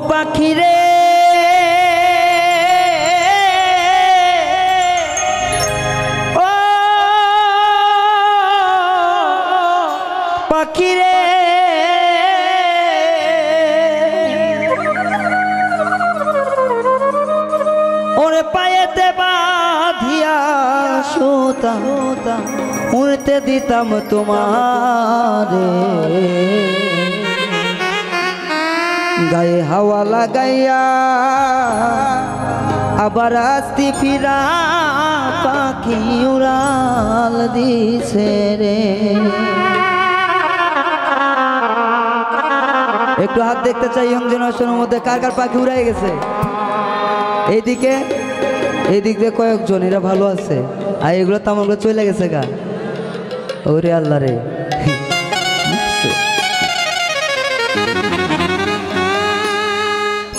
পাখি রে ও পাখি রে ওরে পায়েতে বাঁধিয়া সুতা উড়তে দিতাম তোমারে গায়ে হাওয়া লাগাইয়া আবার আসতি ফিরা পাখি উড়াল দিছে রে। একটু হাত দেখতে চাই ইয়ং জেনারেশনের মধ্যে কার কার পাখি উড়াই গেছে। এইদিকে এইদিক দিয়ে কয়েকজন এরা ভালো আছে, আর এগুলো তামাগুলো চলে গেছে গা। ওরে আল্লাহ রে,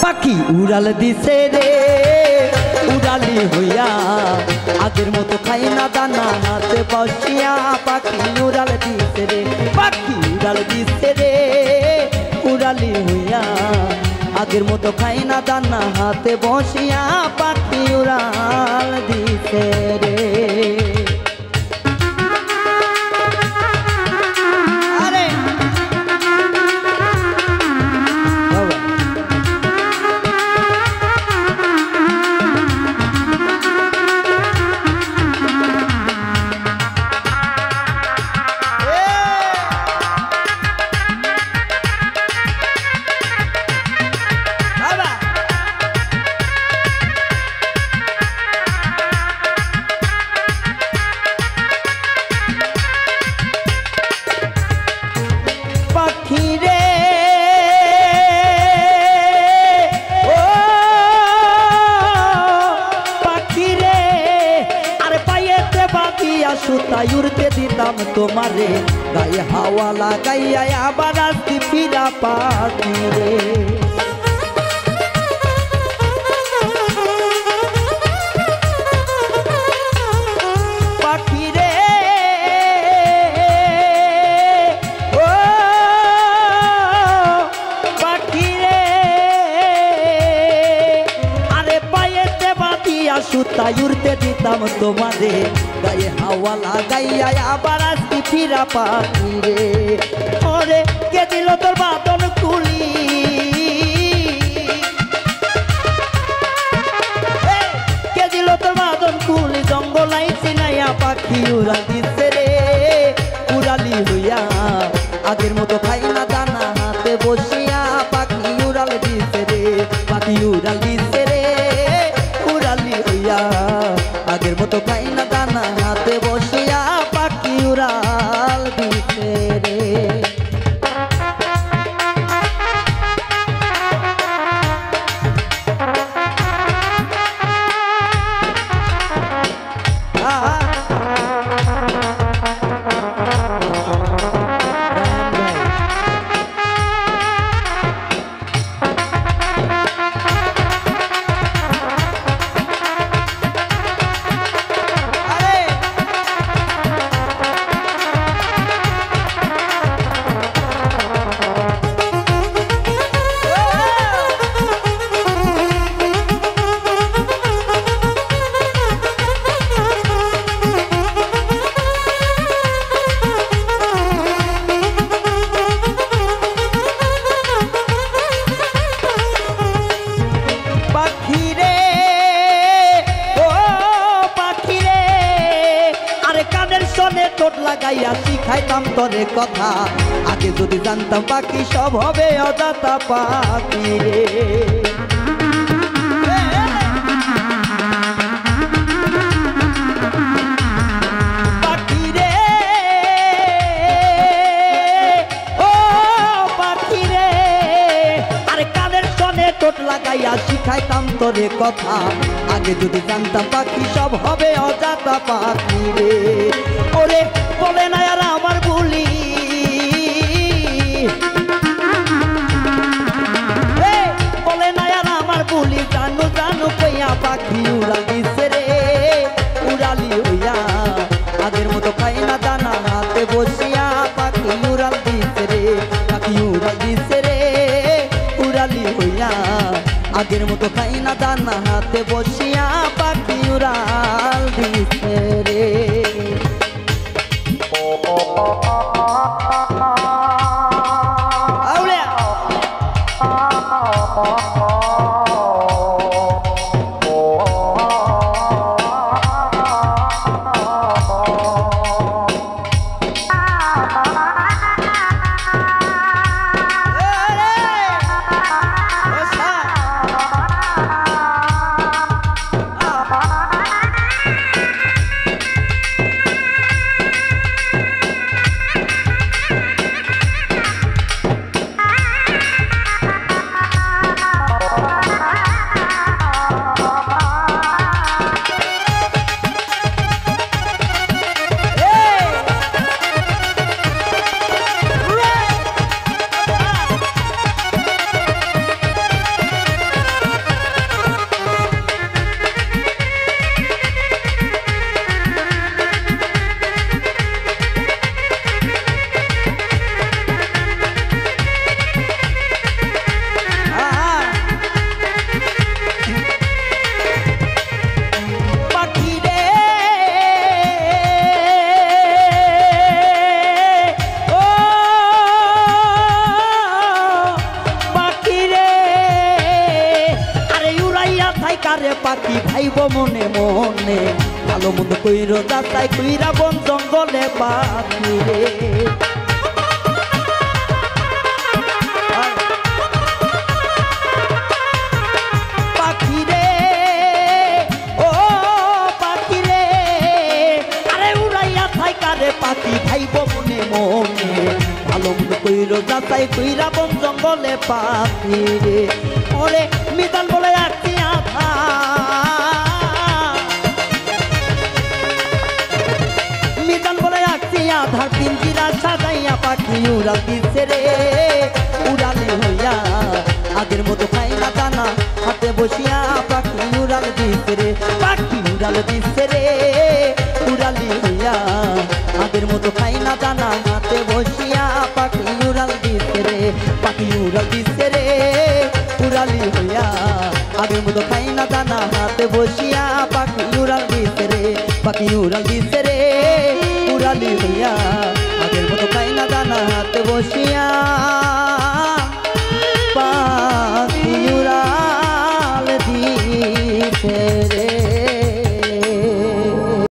পাখি উড়াল দিছে রে উড়ালি হইয়া আগের মতো খাই না দানা হাতে বসিয়া। পাখি উড়াল দিছে রে পাখি উড়াল দিছে রে উড়ালি হইয়া আগের মতো খাই না দানা হাতে বসিয়া। পাখি উড়াল দিছে রে। সুতাই উড়তে দিতাম তোমারে গায়ে হাওয়া লাগাইয়া আবার আসতি ফিরা পাখি রে। পাখি রে ও পাখি রে আরে পায়েতে বাঁধিয়া সুতাই উড়তে দিতাম তোমারে গায়ে হাওয়া লাগাইয়া আবার আসতি ফিরা পাখি রে। ওরে কে দিল তোর বাদন কুলি কে দিল তোর বাদন কুলি জঙ্গলাই চিনাইয়া পাখি উড়াল দিছে রে উড়ালি হইয়া আগের মতো খাই না দানা হাতে বসিয়া। পাখি উড়াল দিছে রে পাখি উড়াল দিছে রে উড়ালি হইয়া আগের মতো খাই না দানা হাতে বসিয়া। পাখি উড়াল দিছে রে। লাগাইয়া শিখাইতাম তোরে কথা আগে যদি জানতাম পাখি সব হবে অজাতা পাখি রে। পাখি রে ও পাখি রে আরে কানের সনে ঠোঁট লাগাইয়া শিখাইতাম তোরে কথা আগে যদি জানতাম পাখি সব হবে অজাতা পাখি রে। ওরে বলে না আর আমার ভুলি বলে না আর আমার ভুলি জানো জানো কইয়া পাখি উড়াল দিছে রে উড়ালি হইয়া আগের মতো খাই না দানা হাতে বসিয়া। পাখি উড়াল দিছে রে পাখি উড়াল দিছে রে উড়ালি হইয়া আগের মতো খাই না দানা হাতে বসিয়া পাখি উড়াল দিছে রে আউলিয়া কারে পাখি ভাইব মনে মনে ভালো মন্দ কইর যাতাই কইরা বন জঙ্গলে পাখি রে পাখি রে ও পাখি রে আরে উড়াইয়া থাই কারে পাখি ভাইব মনে মনে ভালো মন্দ কইর যাতাই কইরা বন জঙ্গলে পাখি রে ওরে মিতাল বলে মিজান বলে আসছি আধার পিঞ্জিরা সাজাইয়া পাখি উড়াল দিছে রে উড়ালি হইয়া আগের মতো খাই না দানা হাতে বসিয়া পাখি উড়াল দিছে রে পাখি উড়াল দিছে রে উড়ালি হইয়া আগের মতো খাই না দানা হাতে বসিয়া পাখি উড়াল দিছে রে পাখি উড়াল দিছে রে উড়ালি হইয়া আগের মতো খাই না দানা হাতে বসিয়া পাখি উড়াল দিছে রে পাখি উড়াল দিছে রে উড়ালি হইয়া